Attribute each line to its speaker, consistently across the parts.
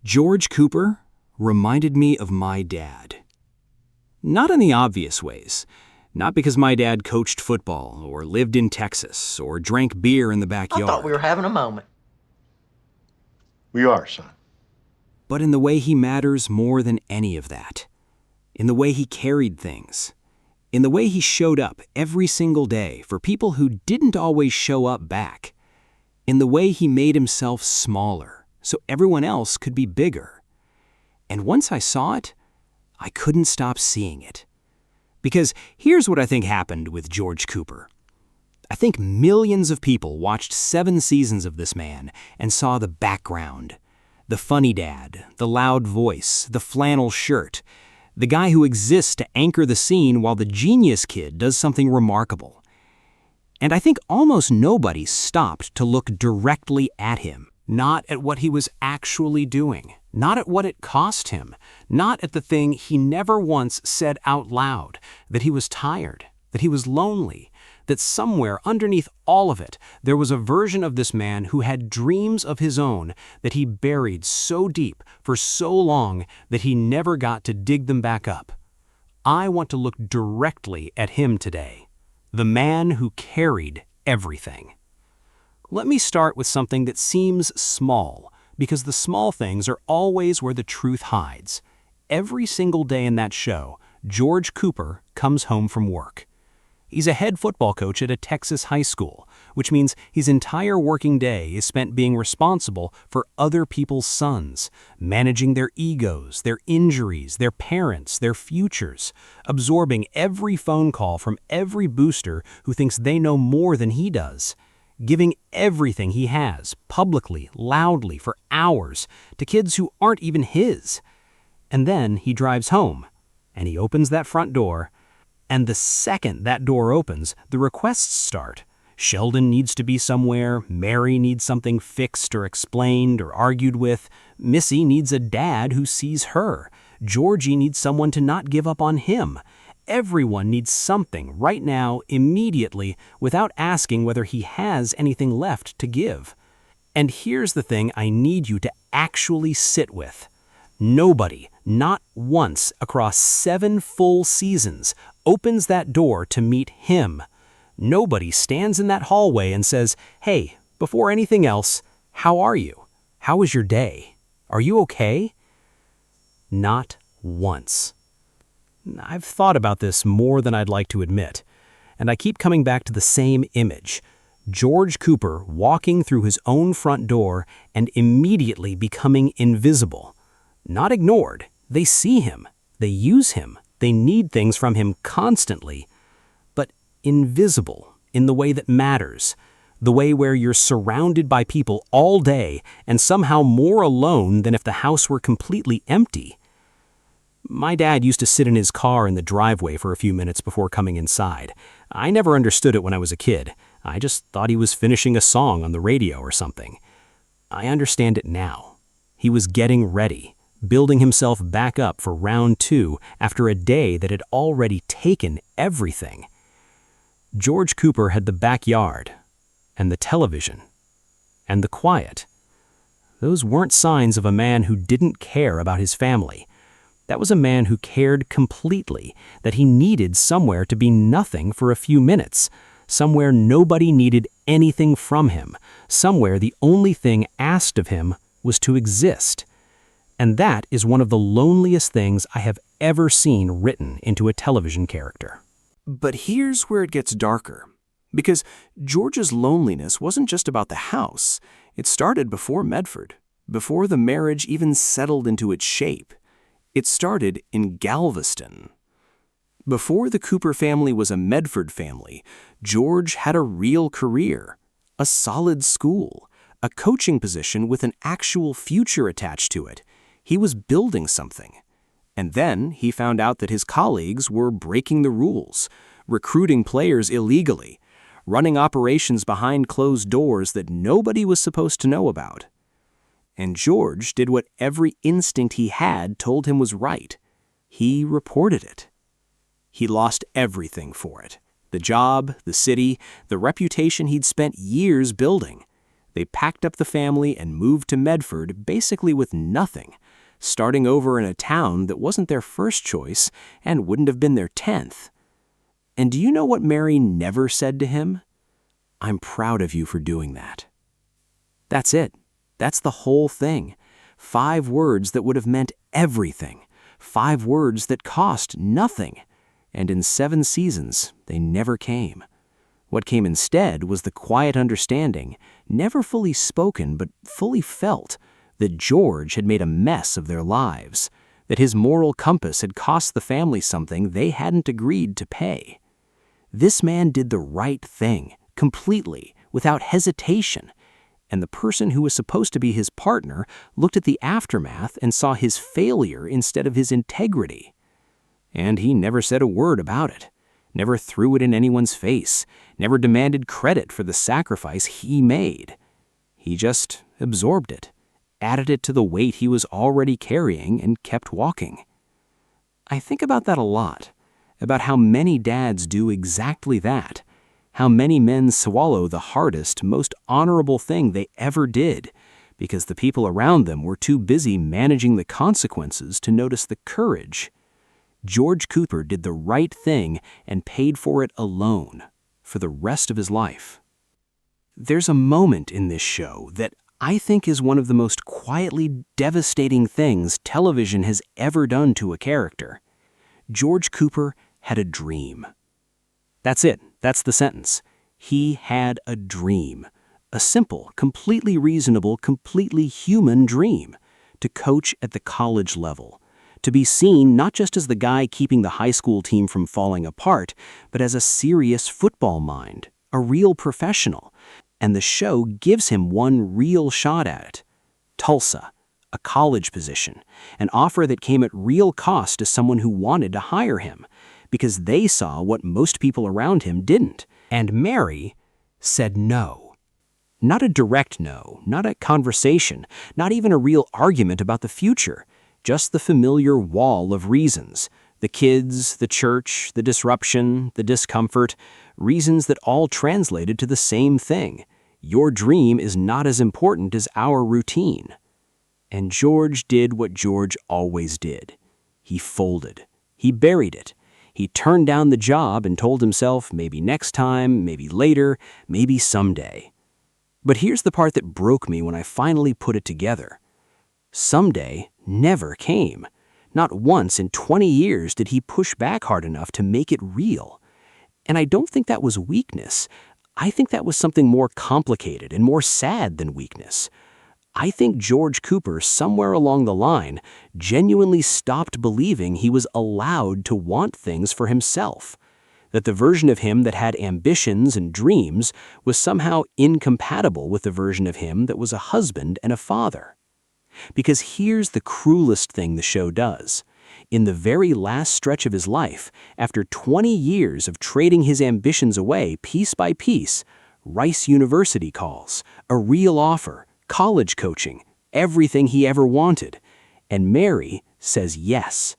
Speaker 1: George Cooper reminded me of my dad. Not in the obvious ways. Not because my dad coached football, or lived in Texas, or drank beer in the
Speaker 2: I thought we were
Speaker 1: backyard.
Speaker 2: having a moment.
Speaker 3: We are, son.
Speaker 1: But in the way he matters more than any of that. In the way he carried things. In the way he showed up every single day for people who didn't always show up back. In the way he made himself smaller so everyone else could be bigger. And once I saw it, I couldn't stop seeing it. Because here's what I think happened with George Cooper. I think millions of people watched 7 seasons of this man and saw the background. The funny dad, the loud voice, the flannel shirt, the guy who exists to anchor the scene while the genius kid does something remarkable. And I think almost nobody stopped to look directly at him, not at what he was actually doing, not at what it cost him, not at the thing he never once said out loud, that he was tired, that he was lonely, that somewhere underneath all of it, there was a version of this man who had dreams of his own that he buried so deep for so long that he never got to dig them back up. I want to look directly at him today, the man who carried everything. Let me start with something that seems small, because the small things are always where the truth hides. Every single day in that show, George Cooper comes home from work. He's a head football coach at a Texas high school, which means his entire working day is spent being responsible for other people's sons, managing their egos, their injuries, their parents, their futures, absorbing every phone call from every booster who thinks they know more than he does, giving everything he has, publicly, loudly, for hours, to kids who aren't even his. And then he drives home, and he opens that front door, and the second that door opens, the requests start. Sheldon needs to be somewhere, Mary needs something fixed or explained or argued with, Missy needs a dad who sees her, Georgie needs someone to not give up on him. Everyone needs something right now, immediately, without asking whether he has anything left to give. And here's the thing I need you to actually sit with. Nobody, not once across 7 full seasons, opens that door to meet him. Nobody stands in that hallway and says, "Hey, before anything else, how are you? How was your day? Are you okay?" Not once. I've thought about this more than I'd like to admit, and I keep coming back to the same image. George Cooper walking through his own front door and immediately becoming invisible. Not ignored. They see him. They use him. They need things from him constantly. But invisible in the way that matters. The way where you're surrounded by people all day and somehow more alone than if the house were completely empty. My dad used to sit in his car in the driveway for a few minutes before coming inside. I never understood it when I was a kid. I just thought he was finishing a song on the radio or something. I understand it now. He was getting ready, building himself back up for round 2 after a day that had already taken everything. George Cooper had the backyard, and the television, and the quiet. Those weren't signs of a man who didn't care about his family. That was a man who cared completely, that he needed somewhere to be nothing for a few minutes, somewhere nobody needed anything from him, somewhere the only thing asked of him was to exist. And that is one of the loneliest things I have ever seen written into a television character. But here's where it gets darker. Because George's loneliness wasn't just about the house. It started before Medford, before the marriage even settled into its shape. It started in Galveston. Before the Cooper family was a Medford family, George had a real career, a solid school, a coaching position with an actual future attached to it. He was building something. And then he found out that his colleagues were breaking the rules, recruiting players illegally, running operations behind closed doors that nobody was supposed to know about. And George did what every instinct he had told him was right. He reported it. He lost everything for it. The job, the city, the reputation he'd spent years building. They packed up the family and moved to Medford basically with nothing, starting over in a town that wasn't their first choice and wouldn't have been their 10th. And do you know what Mary never said to him? "I'm proud of you for doing that." That's it. That's the whole thing. 5 words that would have meant everything. 5 words that cost nothing. And in 7 seasons, they never came. What came instead was the quiet understanding, never fully spoken but fully felt, that George had made a mess of their lives, that his moral compass had cost the family something they hadn't agreed to pay. This man did the right thing, completely, without hesitation, and the person who was supposed to be his partner looked at the aftermath and saw his failure instead of his integrity. And he never said a word about it, never threw it in anyone's face, never demanded credit for the sacrifice he made. He just absorbed it, added it to the weight he was already carrying, and kept walking. I think about that a lot, about how many dads do exactly that, how many men swallow the hardest, most honorable thing they ever did, because the people around them were too busy managing the consequences to notice the courage. George Cooper did the right thing and paid for it alone, for the rest of his life. There's a moment in this show that I think is one of the most quietly devastating things television has ever done to a character. George Cooper had a dream. That's it. That's the sentence. He had a dream. A simple, completely reasonable, completely human dream. To coach at the college level. To be seen not just as the guy keeping the high school team from falling apart, but as a serious football mind, a real professional. And the show gives him one real shot at it. Tulsa, a college position, an offer that came at real cost to someone who wanted to hire him, because they saw what most people around him didn't. And Mary said no. Not a direct no, not a conversation, not even a real argument about the future. Just the familiar wall of reasons. The kids, the church, the disruption, the discomfort. Reasons that all translated to the same thing. Your dream is not as important as our routine. And George did what George always did. He folded. He buried it. He turned down the job and told himself maybe next time, maybe later, maybe someday. But here's the part that broke me when I finally put it together. Someday never came. Not once in 20 years did he push back hard enough to make it real. And I don't think that was weakness. I think that was something more complicated and more sad than weakness. I think George Cooper, somewhere along the line, genuinely stopped believing he was allowed to want things for himself. That the version of him that had ambitions and dreams was somehow incompatible with the version of him that was a husband and a father. Because here's the cruelest thing the show does. In the very last stretch of his life, after 20 years of trading his ambitions away piece by piece, Rice University calls, a real offer, college coaching, everything he ever wanted. And Mary says yes.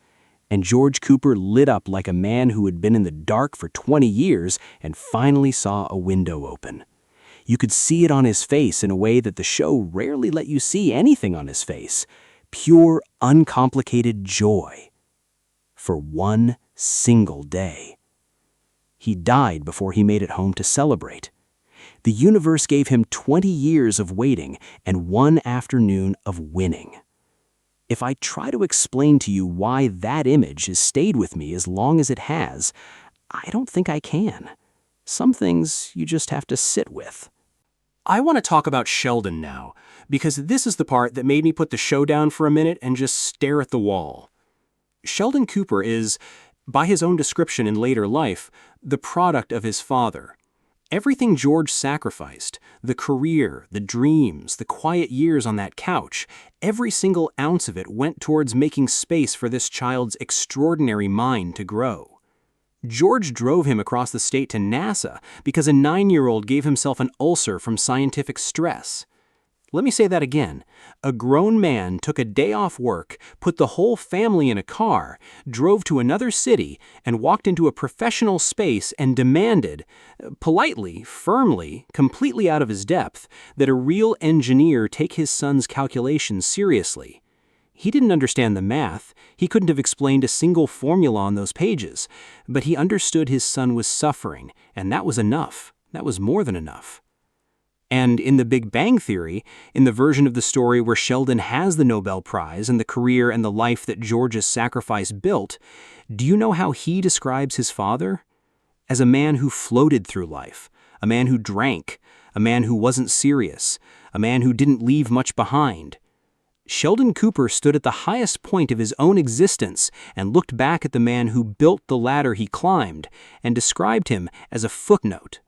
Speaker 1: And George Cooper lit up like a man who had been in the dark for 20 years and finally saw a window open. You could see it on his face in a way that the show rarely let you see anything on his face. Pure, uncomplicated joy. For one single day. He died before he made it home to celebrate. The universe gave him 20 years of waiting and one afternoon of winning. If I try to explain to you why that image has stayed with me as long as it has, I don't think I can. Some things you just have to sit with. I want to talk about Sheldon now, because this is the part that made me put the show down for a minute and just stare at the wall. Sheldon Cooper is, by his own description in later life, the product of his father. Everything George sacrificed, the career, the dreams, the quiet years on that couch, every single ounce of it went towards making space for this child's extraordinary mind to grow. George drove him across the state to NASA because a 9-year-old gave himself an ulcer from scientific stress. Let me say that again. A grown man took a day off work, put the whole family in a car, drove to another city, and walked into a professional space and demanded, politely, firmly, completely out of his depth, that a real engineer take his son's calculations seriously. He didn't understand the math, he couldn't have explained a single formula on those pages, but he understood his son was suffering, and that was enough. That was more than enough. And in The Big Bang Theory, in the version of the story where Sheldon has the Nobel Prize and the career and the life that George's sacrifice built, do you know how he describes his father? As a man who floated through life, a man who drank, a man who wasn't serious, a man who didn't leave much behind. Sheldon Cooper stood at the highest point of his own existence and looked back at the man who built the ladder he climbed and described him as a footnote.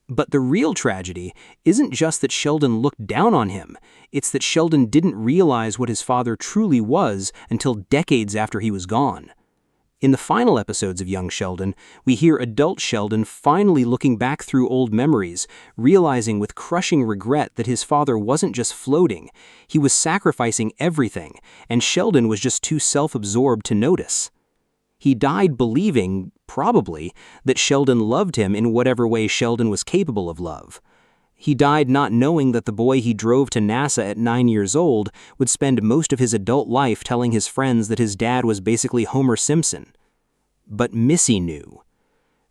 Speaker 1: But the real tragedy isn't just that Sheldon looked down on him, it's that Sheldon didn't realize what his father truly was until decades after he was gone. In the final episodes of Young Sheldon, we hear adult Sheldon finally looking back through old memories, realizing with crushing regret that his father wasn't just floating, he was sacrificing everything, and Sheldon was just too self-absorbed to notice. He died believing, probably, that Sheldon loved him in whatever way Sheldon was capable of love. He died not knowing that the boy he drove to NASA at 9 years old would spend most of his adult life telling his friends that his dad was basically Homer Simpson. But Missy knew.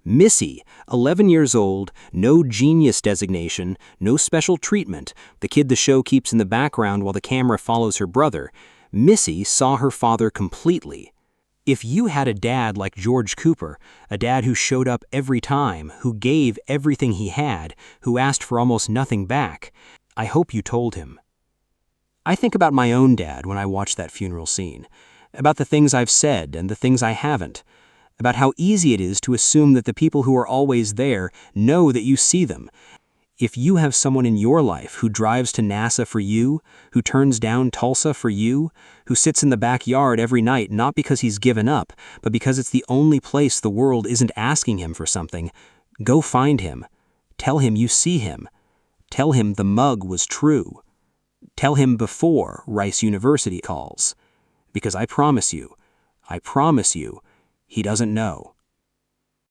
Speaker 1: Missy, 11 years old, no genius designation, no special treatment, the kid the show keeps in the background while the camera follows her brother, Missy saw her father completely. If you had a dad like George Cooper, a dad who showed up every time, who gave everything he had, who asked for almost nothing back, I hope you told him. I think about my own dad when I watch that funeral scene, about the things I've said and the things I haven't, about how easy it is to assume that the people who are always there know that you see them. If you have someone in your life who drives to NASA for you, who turns down Tulsa for you, who sits in the backyard every night not because he's given up, but because it's the only place the world isn't asking him for something, go find him. Tell him you see him. Tell him the mug was true. Tell him before Rice University calls. Because I promise you, he doesn't know.